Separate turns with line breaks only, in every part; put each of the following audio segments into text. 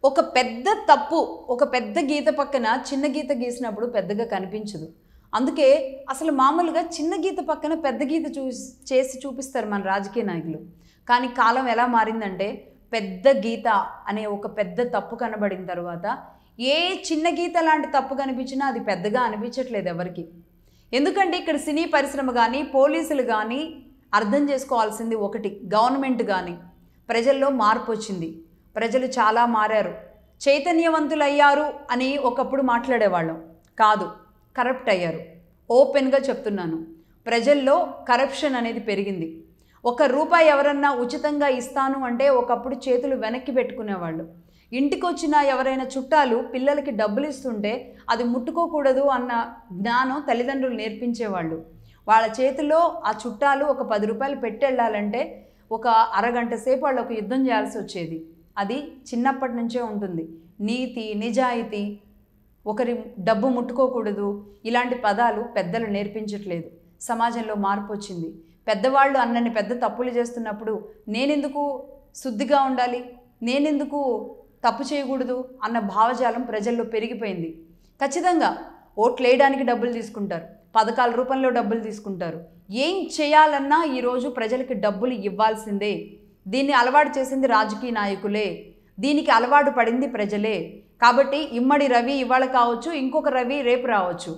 ఒక పెద్ద తప్పు, ఒక పెద్ద గీత పక్కన చిన్న గీత గీసినప్పుడు పెద్దగా కనిపించదు. అందుకే అసలు మామూలుగా చిన్న గీత పక్కన పెద్ద గీత చేసి చూపిస్తారు మన రాజకీయ నాయకులు. కానీ కాలం ఎలా మారిందంటే పెద్ద గీత అనే ఒక పెద్ద తప్పు కనబడిన తర్వాత ఏ చిన్న గీత లాంటి తప్పు కనిపించినా అది పెద్దగా అనిపించట్లేదు ఎవరికి. ఎందుకంటే ఇక్కడ సినీ పరిశ్రమ కానీ పోలీసులు కానీ అర్థం చేసుకోవాల్సింది ఒకటి, గవర్నమెంట్ కానీ ప్రజల్లో మార్పు వచ్చింది, ప్రజలు చాలా మారారు, చైతన్యవంతులయ్యారు అని ఒకప్పుడు మాట్లాడేవాళ్ళం కాదు, కరప్ట్ అయ్యారు. ఓపెన్గా చెప్తున్నాను, ప్రజల్లో కరప్షన్ అనేది పెరిగింది. ₹1 ఎవరన్నా ఉచితంగా ఇస్తాను అంటే ఒకప్పుడు చేతులు వెనక్కి పెట్టుకునేవాళ్ళు. ఇంటికి వచ్చిన ఎవరైనా చుట్టాలు పిల్లలకి డబ్బులు ఇస్తుంటే అది ముట్టుకోకూడదు అన్న జ్ఞానం తల్లిదండ్రులు నేర్పించేవాళ్ళు. వాళ్ళ చేతిలో ఆ చుట్టాలు ఒక ₹10 పెట్టి వెళ్ళాలంటే ఒక అరగంట సేపు వాళ్ళు ఒక యుద్ధం చేయాల్సి వచ్చేది. అది చిన్నప్పటి నుంచే ఉంటుంది. నీతి, నిజాయితీ, ఒకరి డబ్బు ముట్టుకోకూడదు, ఇలాంటి పదాలు పెద్దలు నేర్పించట్లేదు. సమాజంలో మార్పు వచ్చింది. పెద్దవాళ్ళు అన్నన్ని పెద్ద తప్పులు చేస్తున్నప్పుడు నేనెందుకు శుద్ధిగా ఉండాలి, నేనెందుకు తప్పు చేయకూడదు అన్న భావజాలం ప్రజల్లో పెరిగిపోయింది. ఖచ్చితంగా ఓట్లు వేయడానికి డబ్బులు తీసుకుంటారు, పథకాల రూపంలో డబ్బులు తీసుకుంటారు. ఏం చేయాలన్నా ఈరోజు ప్రజలకి డబ్బులు ఇవ్వాల్సిందే. దీన్ని అలవాటు చేసింది రాజకీయ నాయకులే, దీనికి అలవాటు పడింది ప్రజలే. కాబట్టి ఇమ్మడి రవి ఇవాళ కావచ్చు, ఇంకొక రవి రేపు రావచ్చు,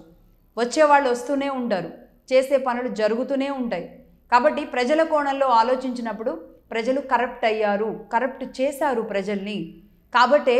వచ్చేవాళ్ళు వస్తూనే ఉంటారు, చేసే పనులు జరుగుతూనే ఉంటాయి. కాబట్టి ప్రజల కోణంలో ఆలోచించినప్పుడు ప్రజలు కరప్ట్ అయ్యారు, కరప్ట్ చేశారు ప్రజల్ని. కాబట్టే